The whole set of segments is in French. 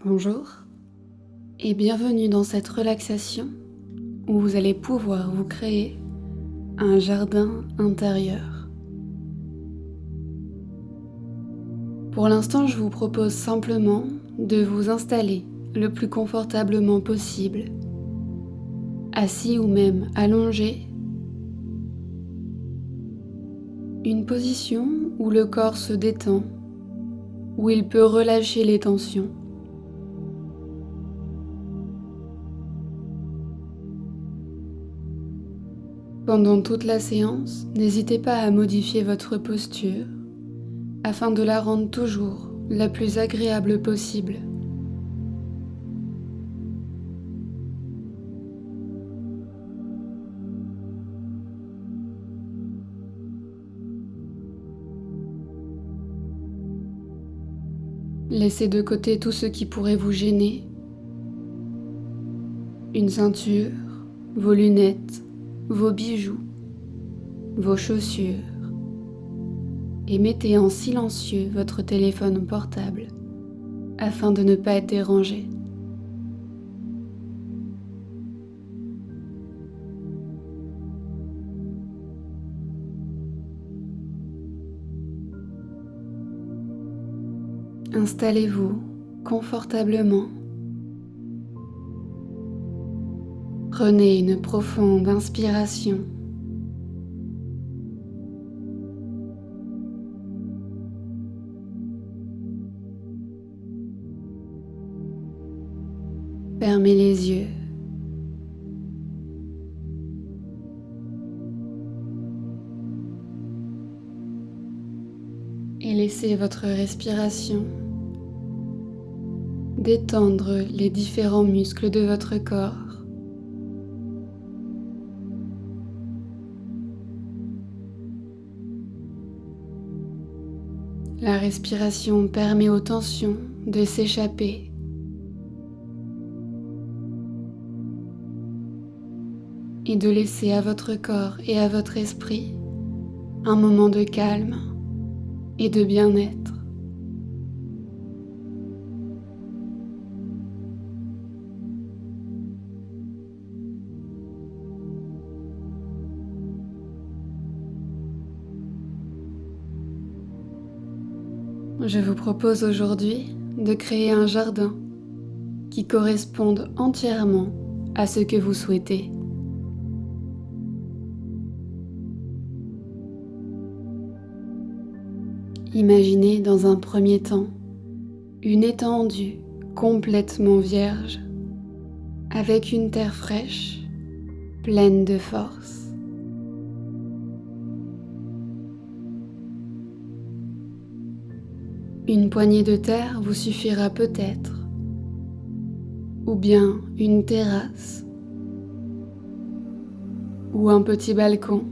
Bonjour et bienvenue dans cette relaxation où vous allez pouvoir vous créer un jardin intérieur. Pour l'instant, je vous propose simplement de vous installer le plus confortablement possible, assis ou même allongé, une position où le corps se détend, où il peut relâcher les tensions. Pendant toute la séance, n'hésitez pas à modifier votre posture afin de la rendre toujours la plus agréable possible. Laissez de côté tout ce qui pourrait vous gêner, une ceinture, vos lunettes, vos bijoux, vos chaussures, et mettez en silencieux votre téléphone portable afin de ne pas être dérangé. Installez-vous confortablement. Prenez une profonde inspiration. Fermez les yeux. Et laissez votre respiration détendre les différents muscles de votre corps. La respiration permet aux tensions de s'échapper. Et de laisser à votre corps et à votre esprit un moment de calme et de bien-être. Je vous propose aujourd'hui de créer un jardin qui corresponde entièrement à ce que vous souhaitez. Imaginez dans un premier temps une étendue complètement vierge, avec une terre fraîche, pleine de force. Une poignée de terre vous suffira peut-être, ou bien une terrasse, ou un petit balcon,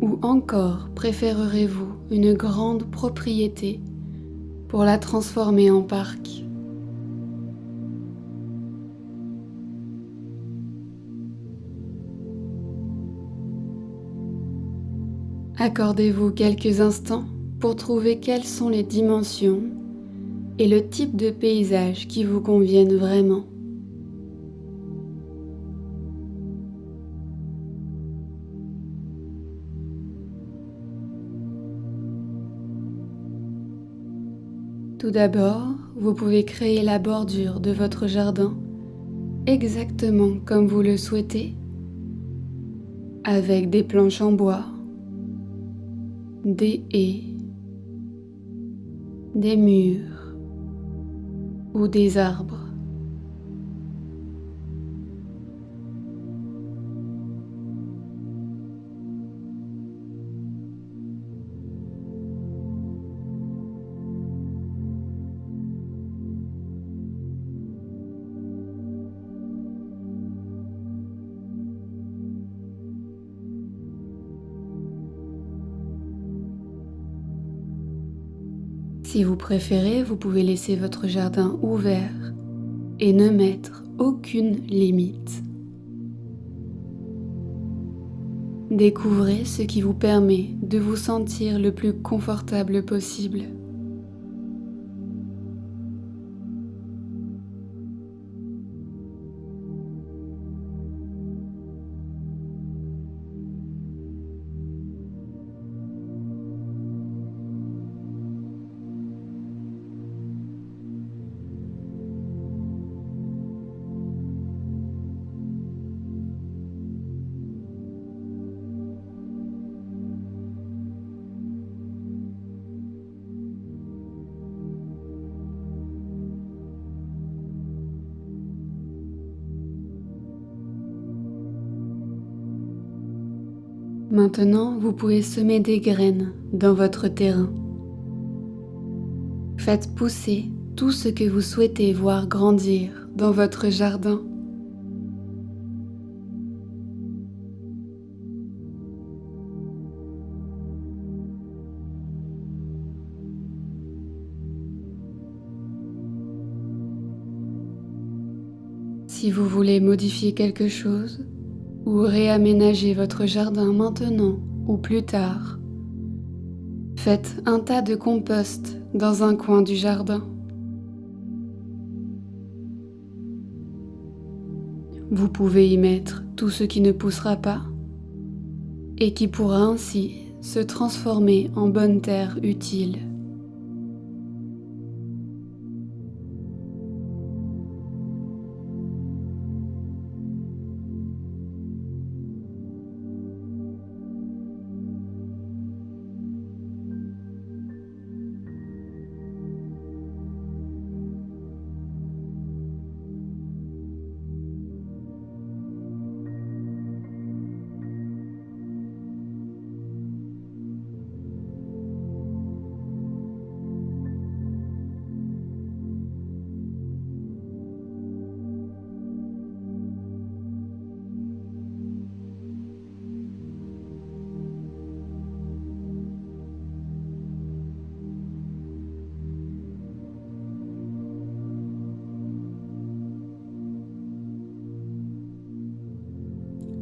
ou encore préférerez-vous une grande propriété pour la transformer en parc. Accordez-vous quelques instants pour trouver quelles sont les dimensions et le type de paysage qui vous conviennent vraiment. Tout d'abord, vous pouvez créer la bordure de votre jardin exactement comme vous le souhaitez, avec des planches en bois, des haies, des murs ou des arbres. Si vous préférez, vous pouvez laisser votre jardin ouvert et ne mettre aucune limite. Découvrez ce qui vous permet de vous sentir le plus confortable possible. Maintenant, vous pouvez semer des graines dans votre terrain. Faites pousser tout ce que vous souhaitez voir grandir dans votre jardin. Si vous voulez modifier quelque chose ou réaménager votre jardin maintenant ou plus tard, faites un tas de compost dans un coin du jardin. Vous pouvez y mettre tout ce qui ne poussera pas et qui pourra ainsi se transformer en bonne terre utile.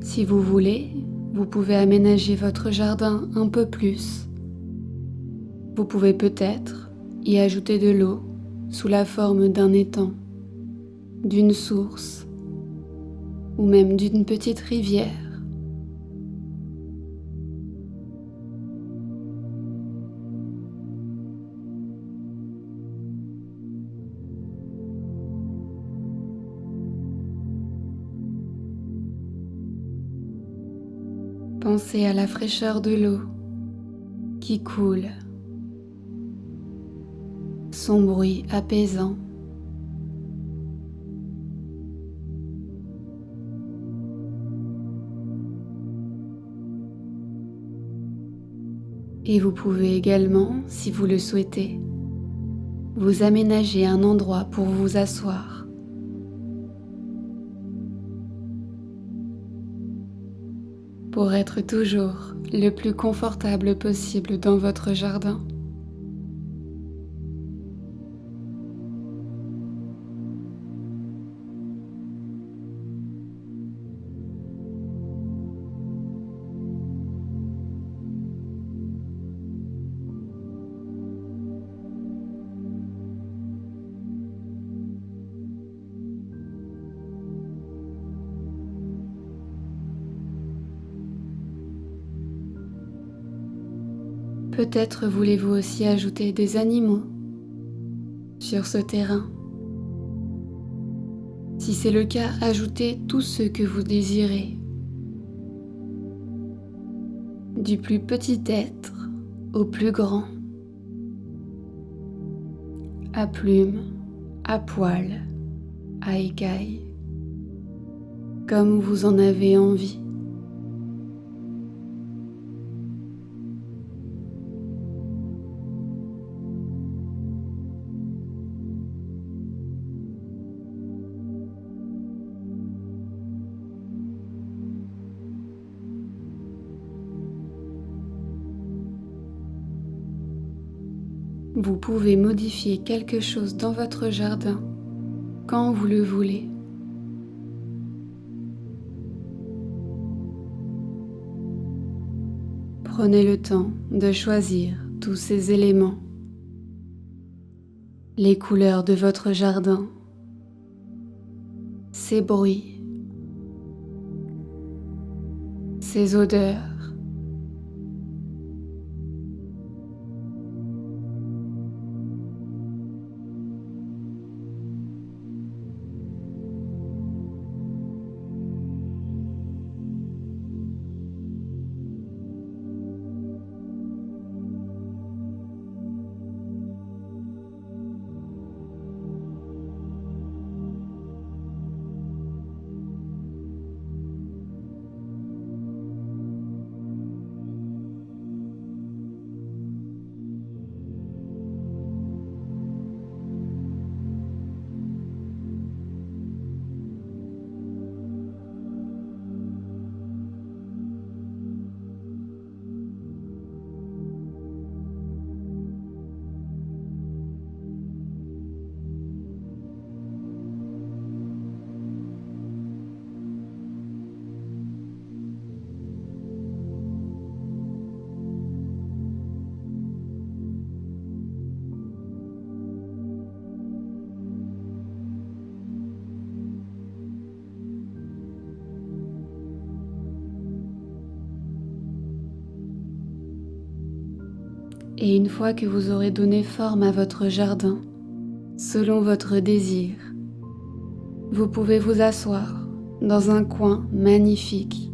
Si vous voulez, vous pouvez aménager votre jardin un peu plus. Vous pouvez peut-être y ajouter de l'eau sous la forme d'un étang, d'une source ou même d'une petite rivière. Pensez à la fraîcheur de l'eau qui coule, son bruit apaisant. Et vous pouvez également, si vous le souhaitez, vous aménager un endroit pour vous asseoir. Pour être toujours le plus confortable possible dans votre jardin. Peut-être voulez-vous aussi ajouter des animaux sur ce terrain. Si c'est le cas, ajoutez tous ceux que vous désirez. Du plus petit être au plus grand. À plumes, à poils, à écailles. Comme vous en avez envie. Vous pouvez modifier quelque chose dans votre jardin quand vous le voulez. Prenez le temps de choisir tous ces éléments, les couleurs de votre jardin, ses bruits, ses odeurs. Et une fois que vous aurez donné forme à votre jardin, selon votre désir, vous pouvez vous asseoir dans un coin magnifique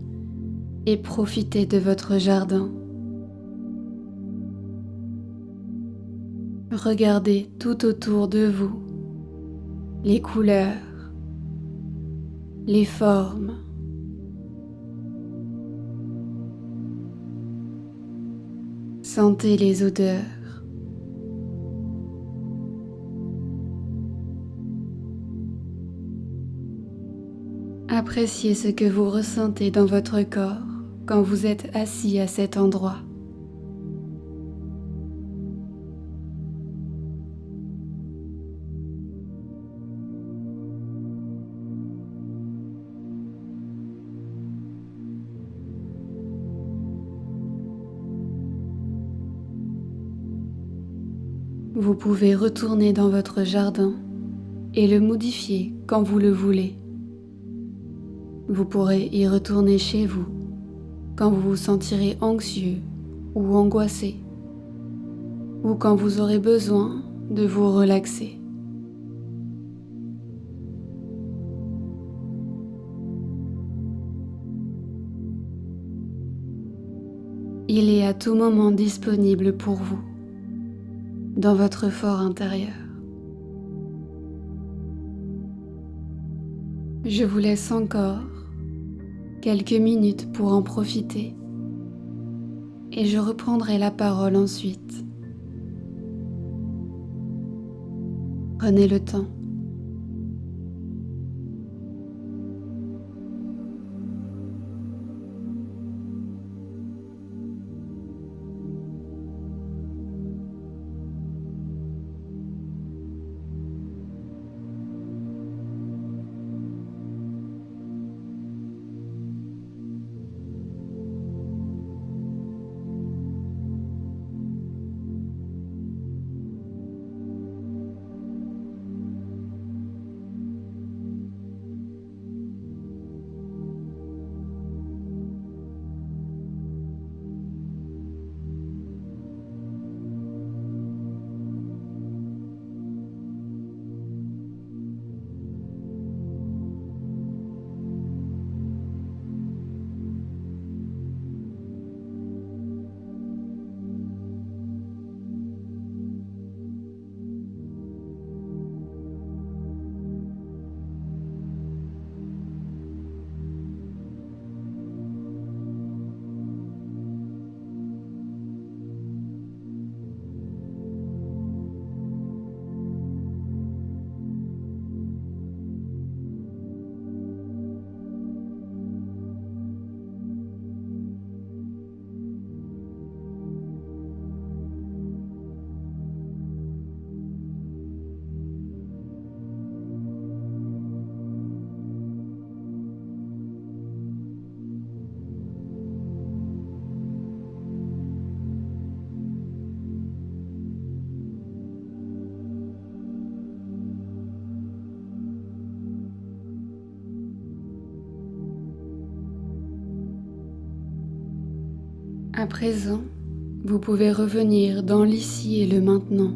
et profiter de votre jardin. Regardez tout autour de vous les couleurs, les formes. Sentez les odeurs. Appréciez ce que vous ressentez dans votre corps quand vous êtes assis à cet endroit. Vous pouvez retourner dans votre jardin et le modifier quand vous le voulez. Vous pourrez y retourner chez vous quand vous vous sentirez anxieux ou angoissé, ou quand vous aurez besoin de vous relaxer. Il est à tout moment disponible pour vous, dans votre fort intérieur. Je vous laisse encore quelques minutes pour en profiter et je reprendrai la parole ensuite. Prenez le temps. À présent, vous pouvez revenir dans l'ici et le maintenant,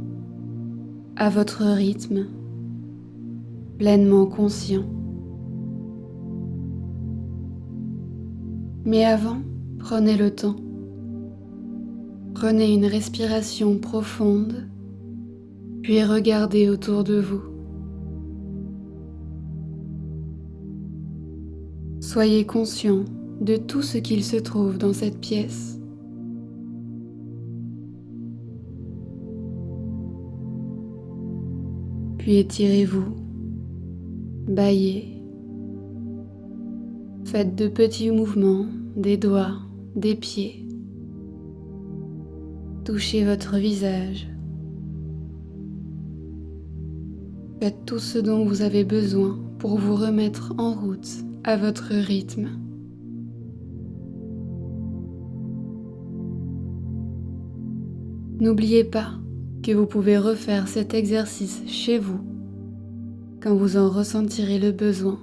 à votre rythme, pleinement conscient. Mais avant, prenez le temps. Prenez une respiration profonde, puis regardez autour de vous. Soyez conscient de tout ce qu'il se trouve dans cette pièce. Puis étirez-vous, bâillez. Faites de petits mouvements des doigts, des pieds. Touchez votre visage. Faites tout ce dont vous avez besoin pour vous remettre en route à votre rythme. N'oubliez pas que vous pouvez refaire cet exercice chez vous quand vous en ressentirez le besoin,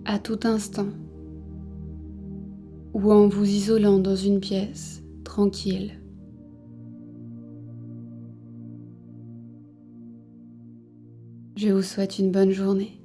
à tout instant, ou en vous isolant dans une pièce tranquille. Je vous souhaite une bonne journée.